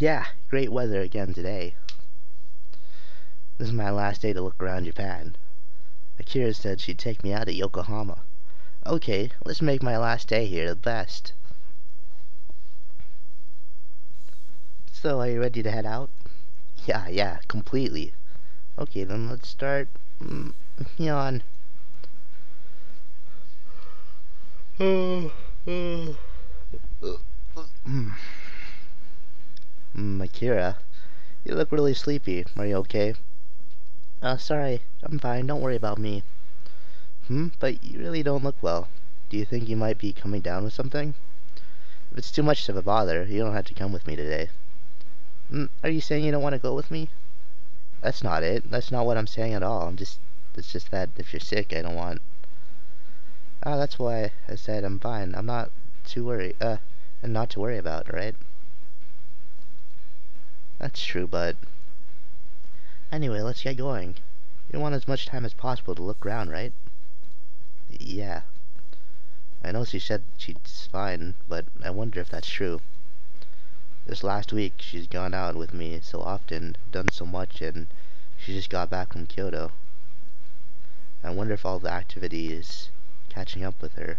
Yeah, great weather again today. This is my last day to look around Japan. Akira said she'd take me out of Yokohama. Okay, let's make my last day here the best. So, are you ready to head out? Yeah, completely. Okay, then let's start. Yawn. Akira, you look really sleepy. Are you okay? Sorry, I'm fine. Don't worry about me. But you really don't look well. Do you think you might be coming down with something? If it's too much of a bother, you don't have to come with me today. Are you saying you don't want to go with me? That's not it. That's not what I'm saying at all. It's just that if you're sick, I don't want... that's why I said I'm fine. I'm not too worried, and not to worry about, right? That's true, but... Anyway, let's get going. You want as much time as possible to look around, right? Yeah. I know she said she's fine, but I wonder if that's true. This last week, she's gone out with me so often, done so much, and she just got back from Kyoto. I wonder if all the activity is catching up with her.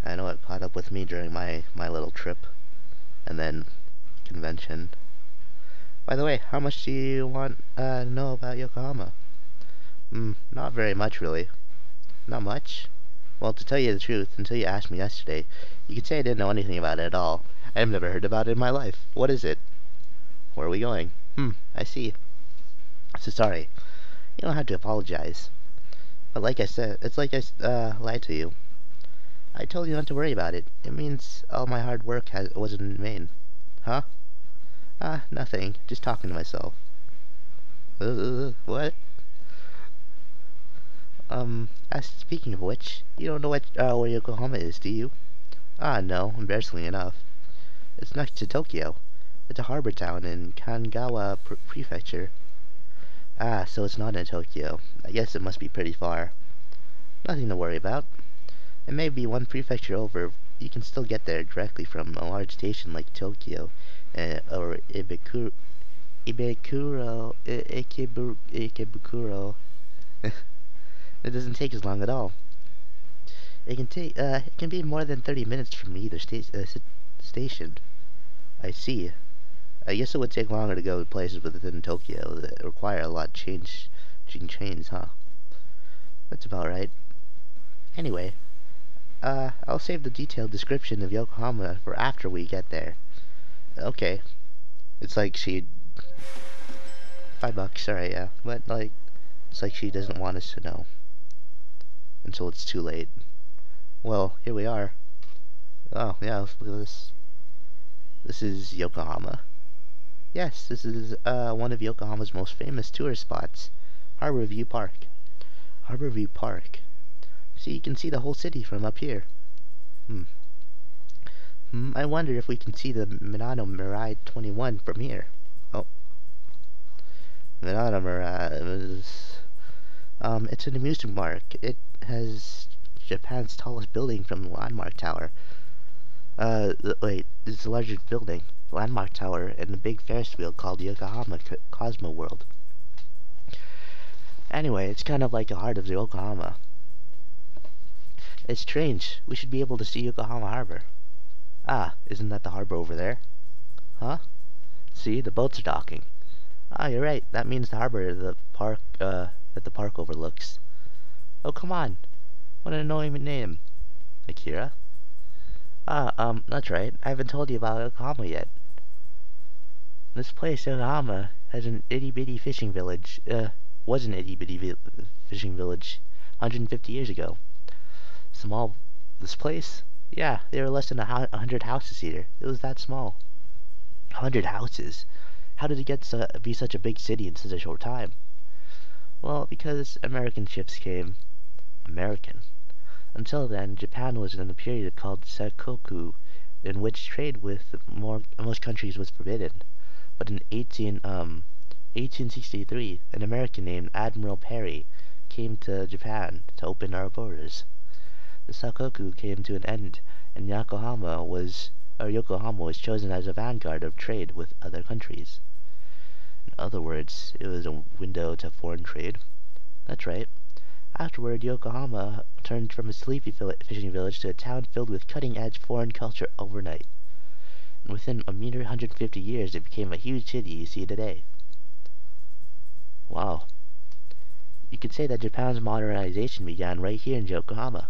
I know it caught up with me during my little trip, and then convention. By the way, how much do you want to know about Yokohama? Not very much, really. Not much? Well, to tell you the truth, until you asked me yesterday, you could say I didn't know anything about it at all. I've never heard about it in my life. What is it? Where are we going? I see. So sorry. You don't have to apologize. But like I said, it's like I lied to you. I told you not to worry about it. It means all my hard work wasn't in vain. Huh? Nothing. Just talking to myself. What? Speaking of which, you don't know where Yokohama is, do you? No, embarrassingly enough. It's next to Tokyo. It's a harbor town in Kanagawa Prefecture. So it's not in Tokyo. I guess it must be pretty far. Nothing to worry about. It may be one prefecture over. You can still get there directly from a large station like Tokyo, or Ikebukuro. It doesn't take as long at all. It can be more than 30 minutes from either station. I see. I guess it would take longer to go to places within Tokyo that require a lot of changing trains, huh? That's about right. Anyway, I'll save the detailed description of Yokohama for after we get there. Okay. It's like she... $5, sorry, yeah. But, like, it's like she doesn't want us to know. Until it's too late. Well, here we are. Oh, yeah, look at this. This is Yokohama. Yes, this is one of Yokohama's most famous tourist spots, Harbor View Park. Harbor View Park. So you can see the whole city from up here. I wonder if we can see the Minato Mirai 21 from here. Oh. Minato Mirai is... it's an amusement park. It has Japan's tallest building from the Landmark Tower. It's the largest building, Landmark Tower, and a big Ferris wheel called Yokohama Cosmo World. Anyway, it's kind of like the heart of Yokohama. It's strange. We should be able to see Yokohama Harbor. Isn't that the harbor over there? Huh? See, the boats are docking. You're right. That means the harbor the park that the park overlooks. Oh, come on. What an annoying name. Akira? That's right. I haven't told you about Yokohama yet. This place, Yokohama, has an itty-bitty fishing village. Was an itty-bitty fishing village 150 years ago. This place? Yeah, there were less than 100 houses here. It was that small. 100 houses? How did it get to be such a big city in such a short time? Well, because American ships came. American. Until then, Japan was in a period called Sakoku, in which trade with most countries was forbidden. But in 1863, an American named Admiral Perry came to Japan to open our borders. The Sakoku came to an end and Yokohama was chosen as a vanguard of trade with other countries. In other words, it was a window to foreign trade. That's right. Afterward, Yokohama turned from a sleepy fishing village to a town filled with cutting-edge foreign culture overnight. And within a mere 150 years, it became a huge city you see today. Wow. You could say that Japan's modernization began right here in Yokohama.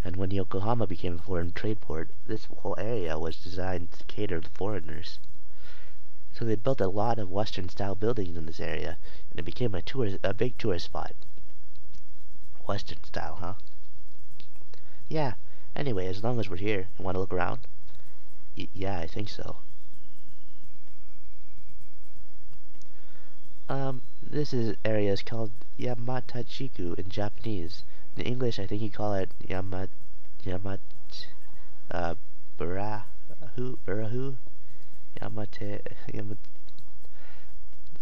And when Yokohama became a foreign trade port, this whole area was designed to cater to foreigners. So they built a lot of Western-style buildings in this area, and it became a big tourist spot. Western style, huh? Yeah. Anyway, as long as we're here, you want to look around? Yeah, I think so. This area is called Yamatachiku in Japanese. In English, I think you call it Yamat, Barahu?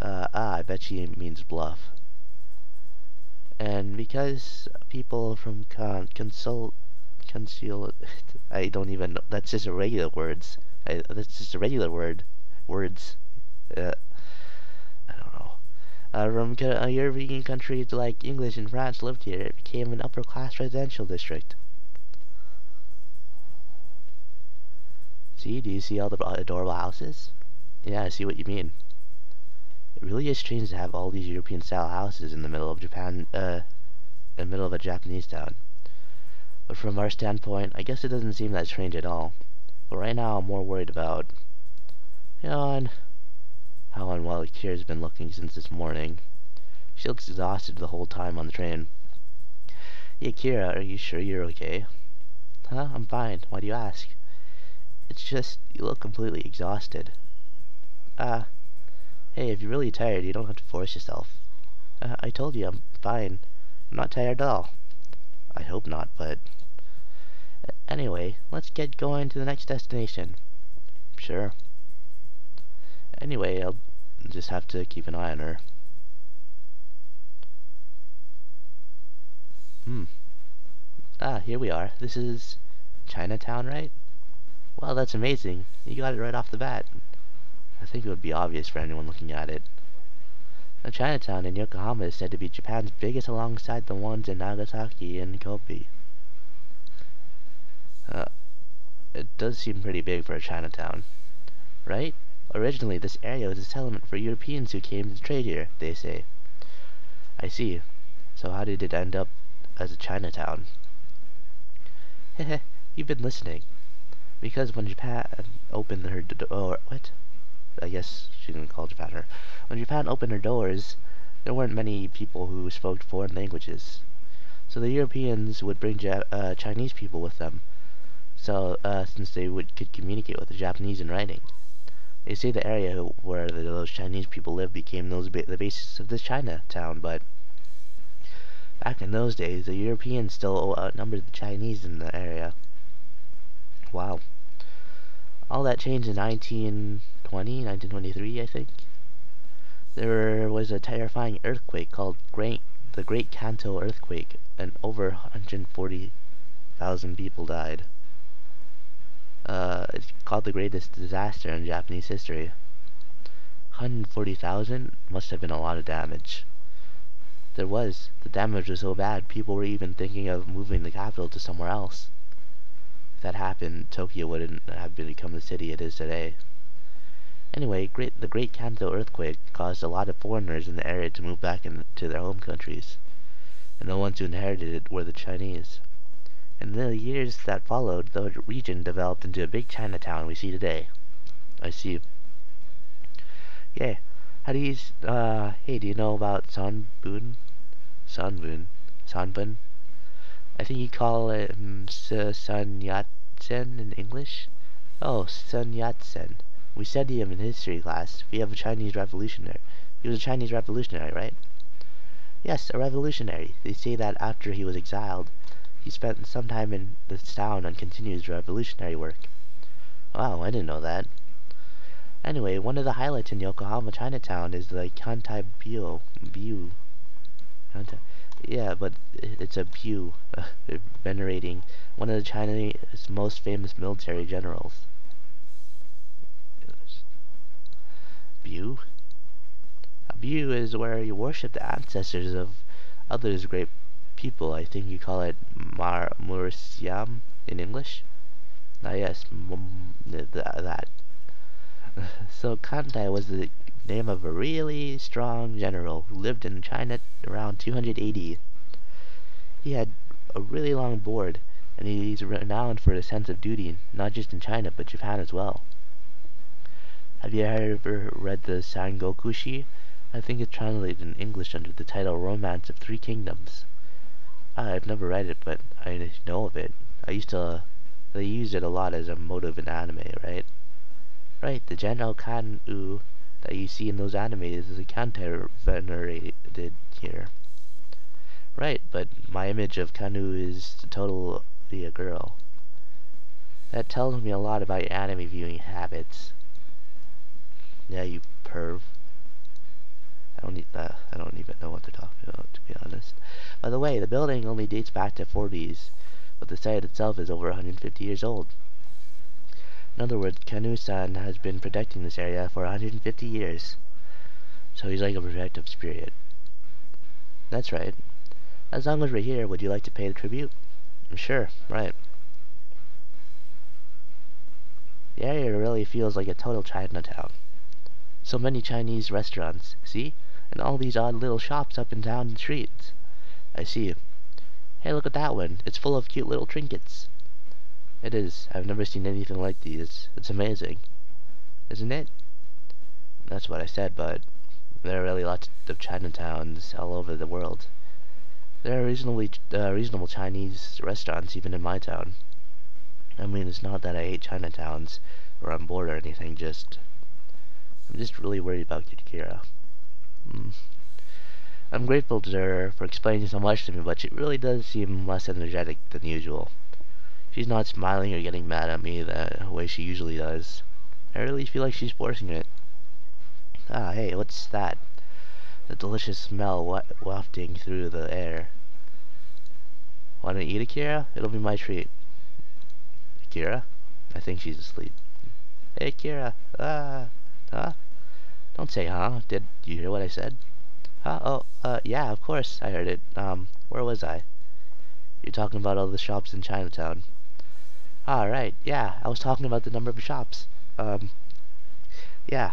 I bet she means bluff. And because people from conceal, I don't even know, that's just a regular words. That's just a regular words. I don't know. From European countries like English and France lived here, it became an upper-class residential district. See, do you see all the adorable houses? Yeah, I see what you mean. It really is strange to have all these European-style houses in the middle of Japan, in the middle of a Japanese town. But from our standpoint, I guess it doesn't seem that strange at all. But right now, I'm more worried about, how unwell Kira's been looking since this morning. She looks exhausted the whole time on the train. Yeah, Kira, are you sure you're okay? Huh? I'm fine. Why do you ask? It's just, you look completely exhausted. Hey, if you're really tired, you don't have to force yourself. I told you I'm fine. I'm not tired at all. I hope not, but... Anyway, let's get going to the next destination. Sure. Anyway, I'll just have to keep an eye on her. Here we are. This is Chinatown, right? Well, that's amazing. You got it right off the bat. I think it would be obvious for anyone looking at it. Now, Chinatown in Yokohama is said to be Japan's biggest alongside the ones in Nagasaki and Kobe. It does seem pretty big for a Chinatown, right? Originally, this area was a settlement for Europeans who came to trade here, they say. I see. So how did it end up as a Chinatown? Heh, you've been listening. Because when Japan opened her door... What? I guess she didn't call Japan her. When Japan opened her doors, there weren't many people who spoke foreign languages. So the Europeans would bring Chinese people with them. So, since they could communicate with the Japanese in writing. They say the area where those Chinese people lived became the basis of this Chinatown, but back in those days, the Europeans still outnumbered the Chinese in the area. Wow. All that changed in 1923, I think. There was a terrifying earthquake called the Great Kanto Earthquake, and over 140,000 people died. It's called the greatest disaster in Japanese history. 140,000 must have been a lot of damage. The damage was so bad, people were even thinking of moving the capital to somewhere else. If that happened, Tokyo wouldn't have become the city it is today. Anyway, the Great Kanto earthquake caused a lot of foreigners in the area to move back to their home countries, and the ones who inherited it were the Chinese. In the years that followed, the region developed into a big Chinatown we see today. I see. Yeah. Hey, do you know about Sanbun? Sanbun? I think you call it Sun Yat-sen in English. Oh, Sun Yat-sen. We studied him in history class. We have a Chinese revolutionary. He was a Chinese revolutionary, right? Yes, a revolutionary. They say that after he was exiled, he spent some time in this town and continued his revolutionary work. Wow, I didn't know that. Anyway, one of the highlights in Yokohama Chinatown is the Kantai View. Yeah, but it's a view venerating one of the China's most famous military generals. View? A view is where you worship the ancestors of others great people. I think you call it Mursiam in English. Ah, yes, that. So Kantai was the name of a really strong general who lived in China around 280. He had a really long board, and he's renowned for his sense of duty, not just in China, but Japan as well. Have you ever read the Sangokushi? I think it's translated in English under the title Romance of Three Kingdoms. I've never read it, but I know of it. They use it a lot as a motive in anime, right? Right, the General Kan-U that you see in those animes is a Kantai venerated here. Right, but my image of Kanu is totally a girl. That tells me a lot about your anime viewing habits. Yeah, you perv. I don't even know what they're talking about, to be honest. By the way, the building only dates back to 40s, but the site itself is over 150 years old. In other words, Kanu-san has been protecting this area for 150 years. So he's like a protective spirit. That's right. As long as we're here, would you like to pay the tribute? Sure, right. The area really feels like a total Chinatown. So many Chinese restaurants, see? And all these odd little shops up and down the streets. I see. Hey, look at that one. It's full of cute little trinkets. It is. I've never seen anything like these. It's amazing. Isn't it? That's what I said, but there are really lots of Chinatowns all over the world. There are reasonable Chinese restaurants even in my town. I mean, it's not that I hate Chinatowns or I'm bored or anything, I'm just really worried about Kira. I'm grateful to her for explaining so much to me, but she really does seem less energetic than usual. She's not smiling or getting mad at me the way she usually does. I really feel like she's forcing it. Ah, hey, what's that? The delicious smell wafting through the air. Want to eat, Akira? It'll be my treat. Akira? I think she's asleep. Hey, Akira. Huh? Don't say huh. Did you hear what I said? Huh? Oh, yeah, of course I heard it. Where was I? You're talking about all the shops in Chinatown. Ah, right. Yeah, I was talking about the number of shops. Yeah,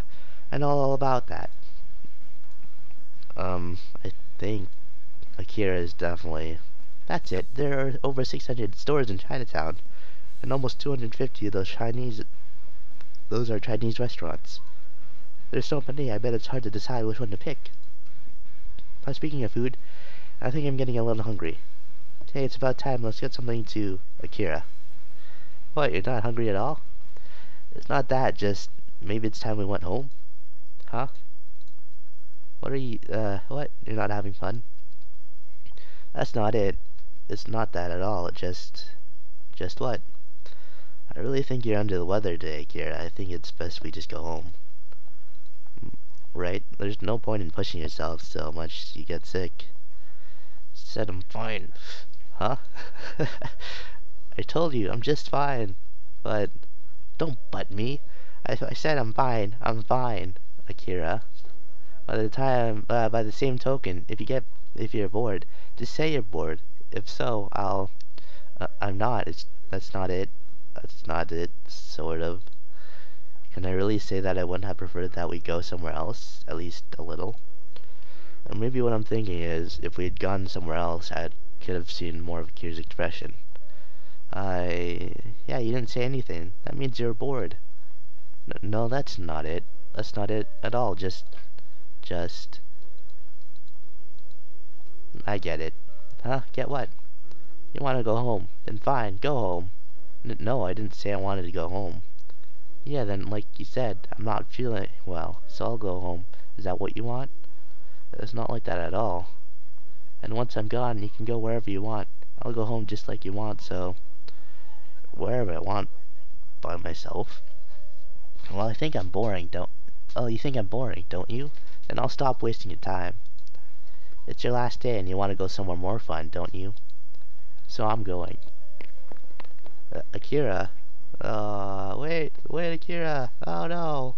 I know all about that. I think Akira is definitely... That's it. There are over 600 stores in Chinatown, and almost 250 of those are Chinese restaurants. There's so many, I bet it's hard to decide which one to pick. But speaking of food, I think I'm getting a little hungry. Hey, it's about time. Let's get something to Akira. What, you're not hungry at all? It's not that, just maybe it's time we went home? Huh? What? You're not having fun? That's not it. It's not that at all. Just what? I really think you're under the weather today, Akira. I think it's best we just go home. Right? There's no point in pushing yourself so much you get sick. Said I'm fine. Huh? I told you, I'm just fine. But don't butt me. I said I'm fine. I'm fine, Akira. By the same token, if you're bored, just say you're bored. If so, I'm not. That's not it. That's not it, sort of. Can I really say that I wouldn't have preferred that we go somewhere else, at least a little? Or maybe what I'm thinking is, if we had gone somewhere else, I could have seen more of Kira's expression. Yeah, you didn't say anything. That means you're bored. No, that's not it. That's not it at all. Just... I get it. Huh? Get what? You want to go home. Then fine, go home. No, I didn't say I wanted to go home. Yeah, then, like you said, I'm not feeling well, so I'll go home. Is that what you want? It's not like that at all. And once I'm gone, you can go wherever you want. I'll go home just like you want, so... Wherever I want, by myself. Well, I think I'm boring, don't... Oh, you think I'm boring, don't you? Then I'll stop wasting your time. It's your last day and you want to go somewhere more fun, don't you? So I'm going. Akira? Wait, Akira! Oh no!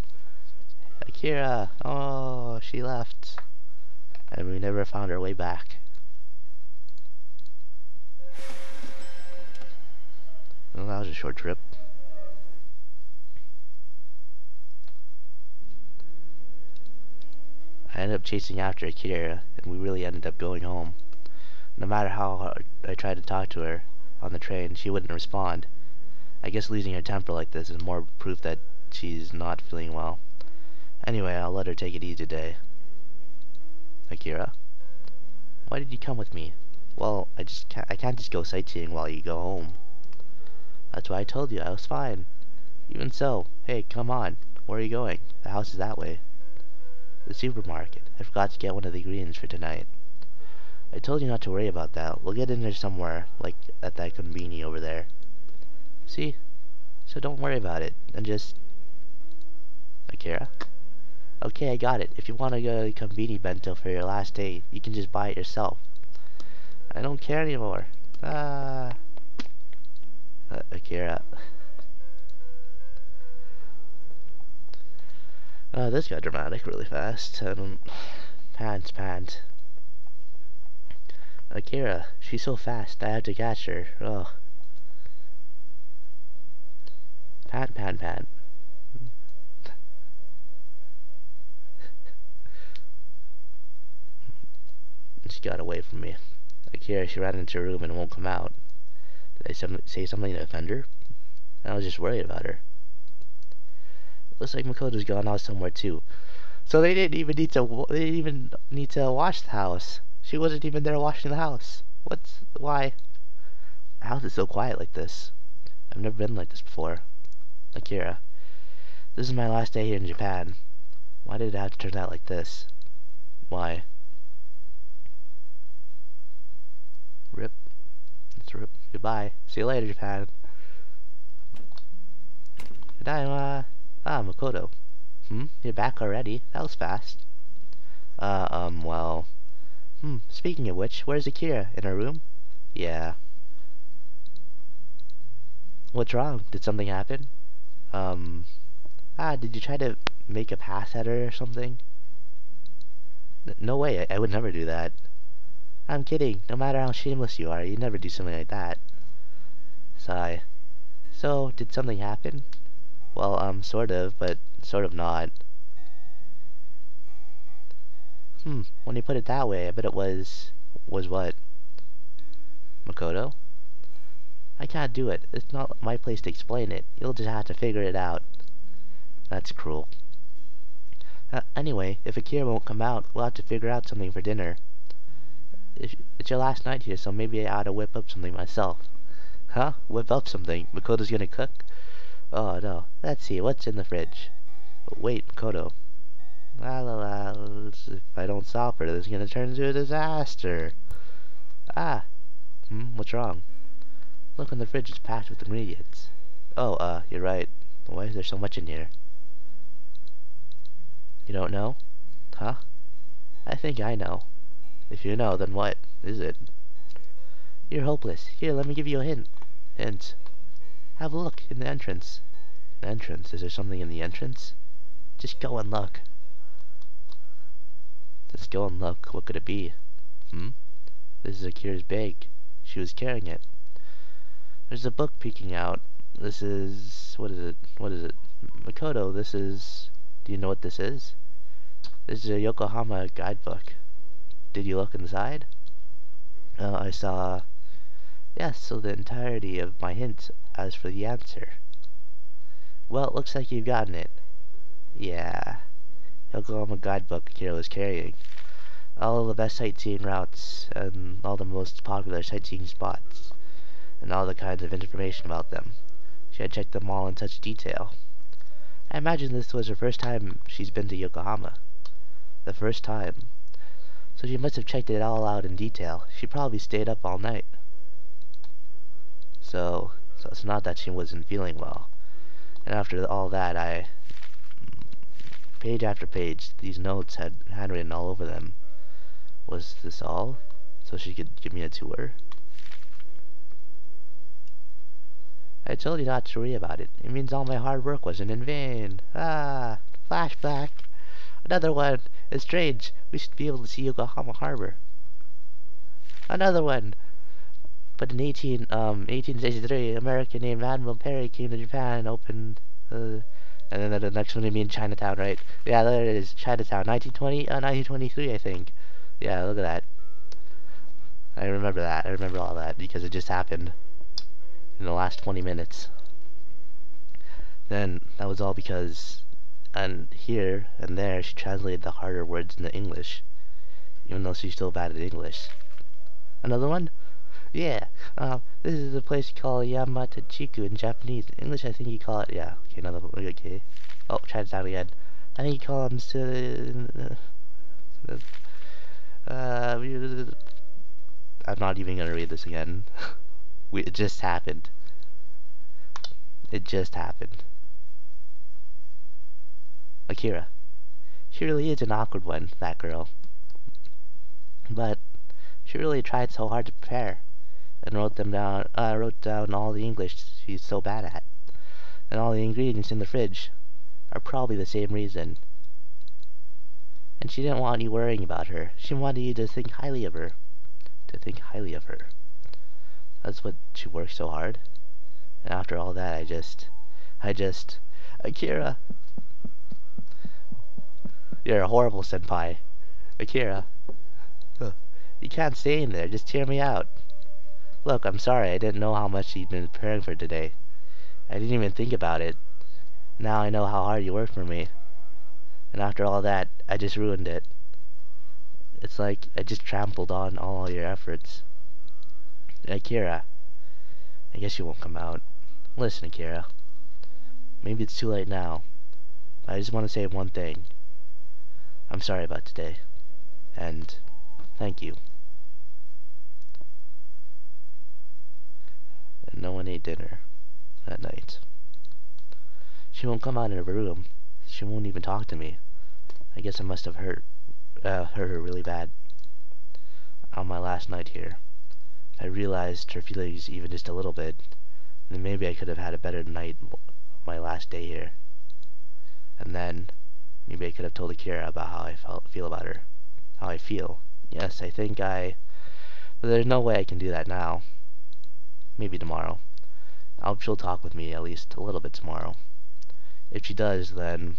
Akira! Oh, she left. And we never found our way back. Well, that was a short trip. I ended up chasing after Akira, and we really ended up going home. No matter how hard I tried to talk to her on the train, she wouldn't respond. I guess losing her temper like this is more proof that she's not feeling well. Anyway, I'll let her take it easy today. Akira? Why did you come with me? Well, I can't just go sightseeing while you go home. That's why I told you I was fine. Even so, hey, come on. Where are you going? The house is that way. The supermarket. I forgot to get one of the greens for tonight. I told you not to worry about that. We'll get in there somewhere, like at that conveni over there. See? So don't worry about it, and just... Akira? Okay, I got it. If you want to go to the conveni bento for your last day, you can just buy it yourself. I don't care anymore. Akira. This got dramatic really fast. Pants. Akira, she's so fast, I have to catch her. Ugh. Pant. She got away from me. Akira, she ran into her room and won't come out. Did I say something to offend her? I was just worried about her. Looks like Makoto's gone out somewhere too. So they didn't even need to wash the house. She wasn't even there washing the house. Why? The house is so quiet like this. I've never been like this before. Akira, this is my last day here in Japan. Why did it have to turn out like this? Why? Rip. Let's rip. Goodbye. See you later, Japan. Goodbye, Makoto. You're back already? That was fast. Well... speaking of which, where's Akira? In her room? Yeah. What's wrong? Did something happen? Did you try to make a pass at her or something? No way, I would never do that. I'm kidding. No matter how shameless you are, you'd never do something like that. Sigh. So, did something happen? Well, sort of, but sort of not. When you put it that way, I bet it was what? Makoto? I can't do it. It's not my place to explain it. You'll just have to figure it out. That's cruel. Anyway, if Akira won't come out, we'll have to figure out something for dinner. It's your last night here, so maybe I ought to whip up something myself. Huh? Whip up something? Makoto's gonna cook? Oh, no. Let's see, what's in the fridge? Wait, Makoto. If I don't stop her, this is gonna turn into a disaster. What's wrong? Look, in the fridge is packed with ingredients. Oh, you're right. Why is there so much in here? You don't know? Huh? I think I know. If you know, then what is it? You're hopeless. Here, let me give you a hint. Hint? Have a look in the entrance. The entrance? Is there something in the entrance? Just go and look. Just go and look. What could it be? This is Akira's bag. She was carrying it. There's a book peeking out. This is... What is it? Makoto, this is... Do you know what this is? This is a Yokohama guidebook. Did you look inside? I saw... Yes, so the entirety of my hint as for the answer. Well, it looks like you've gotten it. Yeah. Yokohama guidebook Akira was carrying. All of the best sightseeing routes, and all the most popular sightseeing spots, and all the kinds of information about them. She had checked them all in such detail. I imagine this was her first time she's been to Yokohama. The first time. So she must have checked it all out in detail. She probably stayed up all night. So it's not that she wasn't feeling well. And after all that, page after page, these notes had handwritten all over them. Was this all? So she could give me a tour? I told you not to worry about it. It means all my hard work wasn't in vain. Ah, flashback. Another one. It's strange. We should be able to see Yokohama Harbor. Another one. But in 1863, American named Admiral Perry came to Japan and opened, and then the next one would be in Chinatown, right? Yeah, there it is, Chinatown, 1920, 1923, I think. Yeah, look at that. I remember that. I remember all that because it just happened in the last 20 minutes. Then that was all because, and here and there, she translated the harder words into English, even though she's still bad at English. Another one? Yeah, this is a place you call Yamatachiku in Japanese. In English, I think you call it, yeah, okay, another one, okay. Oh, Chinatown again. I think you call them, I'm not even gonna read this again. It just happened. It just happened. Akira. She really is an awkward one, that girl. But she really tried so hard to prepare, and wrote down all the English she's so bad at. And all the ingredients in the fridge are probably the same reason. And she didn't want you worrying about her. She wanted you to think highly of her. To think highly of her. That's what she worked so hard. And after all that, Akira, you're a horrible senpai. Akira, you can't stay in there. Just hear me out. Look, I'm sorry. I didn't know how much you'd been preparing for today. I didn't even think about it. Now I know how hard you worked for me. And after all that, I just ruined it. It's like I just trampled on all your efforts. Akira, I guess you won't come out. Listen, Akira. Maybe it's too late now. But I just want to say one thing. I'm sorry about today. And thank you. And no one ate dinner that night. She won't come out of her room. She won't even talk to me. I guess I must have hurt her really bad on my last night here. If I realized her feelings even just a little bit, then maybe I could have had a better night my last day here. And then maybe I could have told Akira about how I feel about her. How I feel. Yes, but there's no way I can do that now. Maybe tomorrow. She'll talk with me at least a little bit tomorrow. If she does, then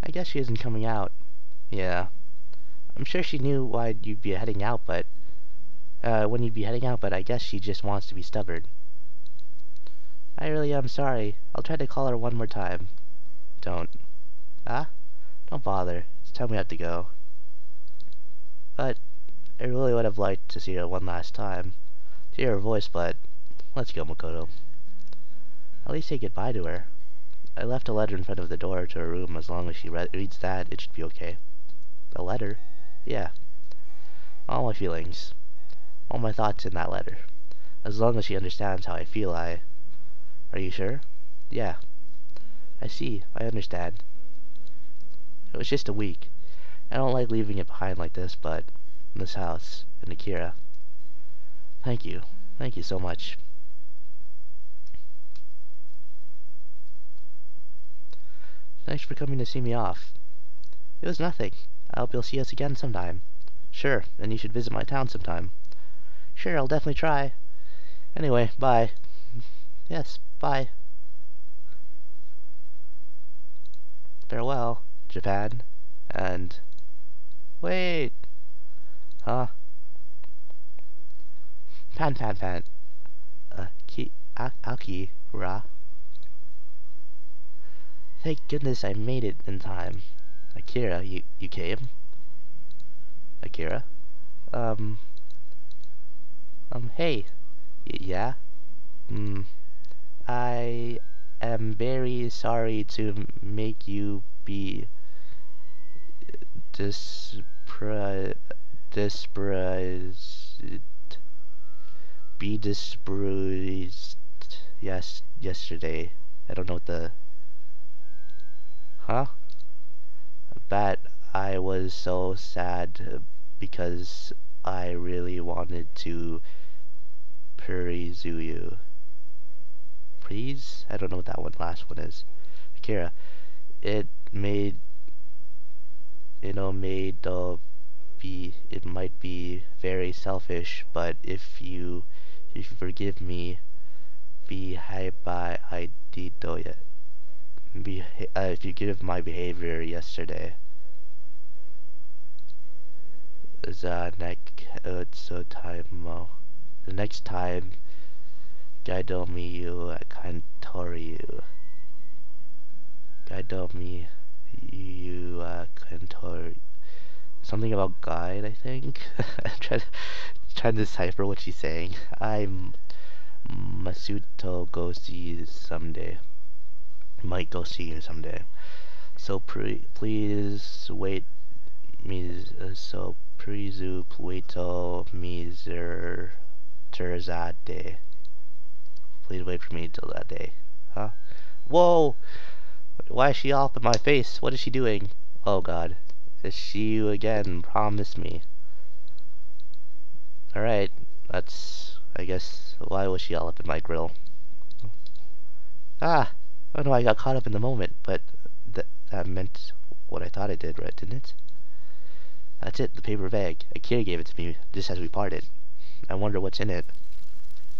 I guess she isn't coming out. Yeah. I'm sure she knew why you'd be heading out, but when you'd be heading out, but I guess she just wants to be stubborn. I really am sorry. I'll try to call her one more time. Don't. Ah? Don't bother. It's time we have to go. But I really would have liked to see her one last time. To hear her voice, but let's go, Makoto. At least say goodbye to her. I left a letter in front of the door to her room. As long as she reads that, it should be okay. A letter? Yeah. All my feelings. All my thoughts in that letter. As long as she understands how I feel, Are you sure? Yeah. I see. I understand. It was just a week. I don't like leaving it behind like this, but in this house, and Akira. Thank you. Thank you so much. Thanks for coming to see me off. It was nothing. I hope you'll see us again sometime. Sure, and you should visit my town sometime. Sure, I'll definitely try. Anyway, bye. Yes, bye. Farewell, Japan. And... wait! Huh? Pan. Akira. Thank goodness I made it in time. Akira, you came? Akira? Hey. Yeah? I am very sorry to make you be displeased. be disbruised. Yes, yesterday. I don't know what the... Huh? But I was so sad because I really wanted to pursue you. Please? I don't know what that last one is. Akira, it made, it might be very selfish, but if you forgive me, I did do it. If you give my behavior yesterday, the next time, Gaidomi you kantoryu. Gaidomi you kantor. Something about guide, I think. trying to decipher what she's saying. I'm Masuto go see you someday. Might go see you someday. So please wait me. So please wait till me that day. Please wait for me till that day. Huh? Whoa! Why is she off in my face? What is she doing? Oh god. Is she you again? Promise me. Alright. That's... I guess... Why was she all up in my grill? Ah! Oh no, I got caught up in the moment, but that meant what I thought it did, right? Didn't it? That's it, the paper bag. Akira gave it to me just as we parted. I wonder what's in it.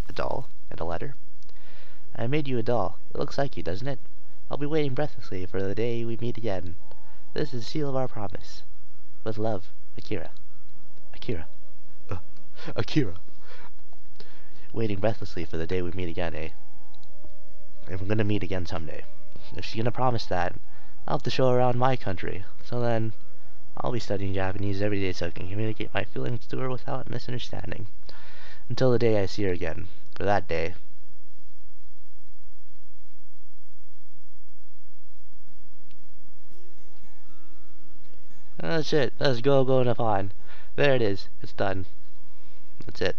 A doll and a letter. I made you a doll. It looks like you, doesn't it? I'll be waiting breathlessly for the day we meet again. This is the seal of our promise. With love, Akira. Akira. Akira. Waiting breathlessly for the day we meet again, eh? And we're gonna meet again someday. If she's gonna promise that, I'll have to show her around my country. So then, I'll be studying Japanese every day so I can communicate my feelings to her without misunderstanding. Until the day I see her again. For that day. That's it. Let's go Nippon. There it is. It's done. That's it.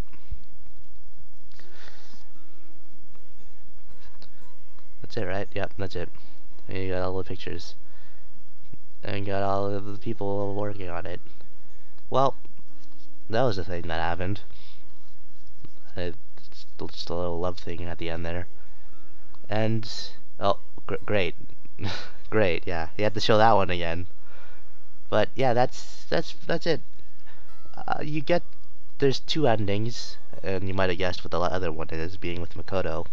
That's it, right? Yep, that's it. And you got all the pictures. And you got all of the people working on it. Well, that was the thing that happened. It's just a little love thing at the end there. And, oh, great. Great, yeah. You had to show that one again. But, yeah, that's it. You get, there's two endings, and you might have guessed what the other one is, being with Makoto.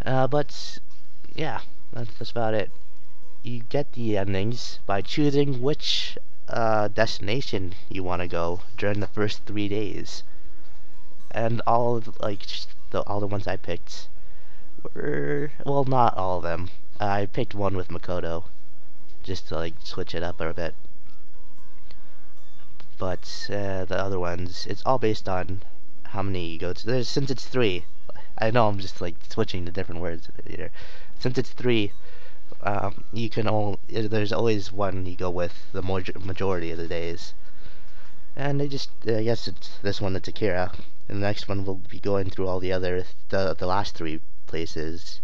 But, yeah, that's about it. You get the endings by choosing which destination you want to go during the first 3 days. And all of, all the ones I picked were, well, not all of them. I picked one with Makoto, just to, switch it up a bit. But, the other ones, it's all based on how many you go to. Since it's 3, I know I'm just, switching to different words here. Since it's 3, you can there's always one you go with the majority of the days. And I guess it's this one, it's Akira. And the next one will be going through all the other, the last 3 places.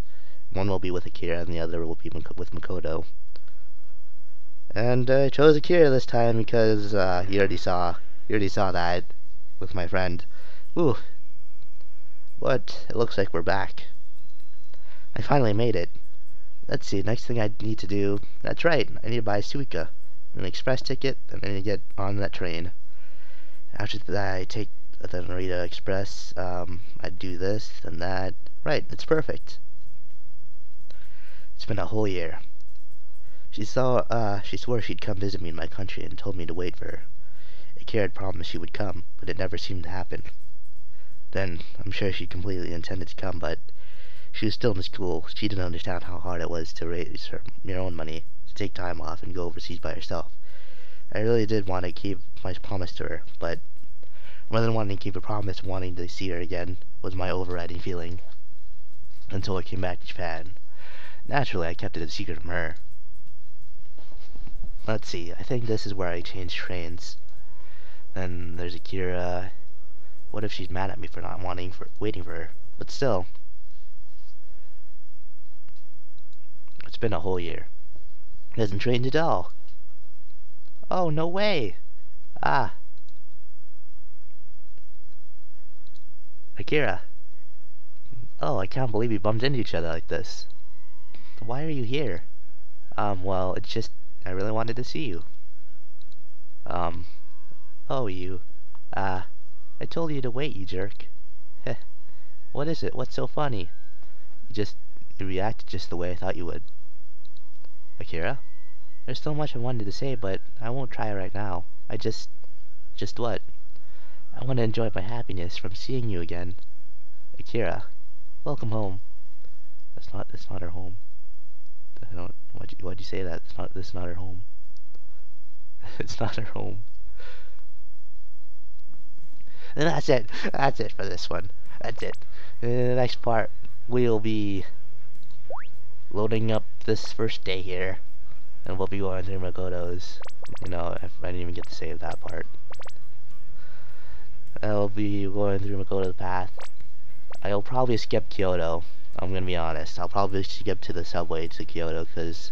One will be with Akira, and the other will be with Makoto. And I chose Akira this time because you already saw that with my friend. Ooh, but it looks like we're back. I finally made it. Let's see, next thing I need to do, that's right, I need to buy a Suica, an express ticket, and then I get on that train. After that, I take the Narita Express, I do this, and that. Right, it's perfect. It's been a whole year. She swore she'd come visit me in my country and told me to wait for her. Akira had promised she would come, but it never seemed to happen. Then, I'm sure she completely intended to come, but she was still in school. She didn't understand how hard it was to raise your own money, to take time off and go overseas by herself. I really did want to keep my promise to her, but more than wanting to keep a promise, wanting to see her again was my overriding feeling. Until I came back to Japan. Naturally, I kept it a secret from her. Let's see, I think this is where I change trains. Then there's Akira, What if she's mad at me for not waiting for her? But still, it's been a whole year. It hasn't changed at all. Oh, no way! Ah, Akira. Oh, I can't believe we bumped into each other like this. Why are you here? Well, it's just, I really wanted to see you. Um, oh, you. I told you to wait, you jerk. Heh. What is it? What's so funny? You reacted just the way I thought you would. Akira? There's so much I wanted to say, but I won't try right now. Just what? I want to enjoy my happiness from seeing you again. Akira, welcome home. That's not her home. I don't, why'd you say that? This is not her home. It's not her home. And that's it. That's it for this one. That's it. In the next part, we'll be loading up this first day here, and we'll be going through Makoto's. You know, I didn't even get to save that part. I'll be going through Makoto's path. I'll probably skip Kyoto. I'm gonna be honest. I'll probably skip to the subway to Kyoto because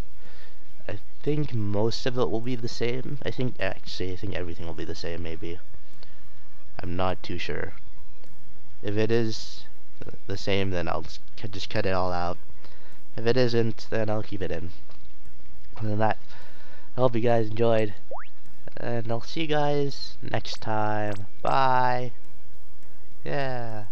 I think most of it will be the same. I think everything will be the same. Maybe. I'm not too sure. If it is the same, then I'll just cut it all out. If it isn't, then I'll keep it in. Other than that, I hope you guys enjoyed, and I'll see you guys next time. Bye. Yeah.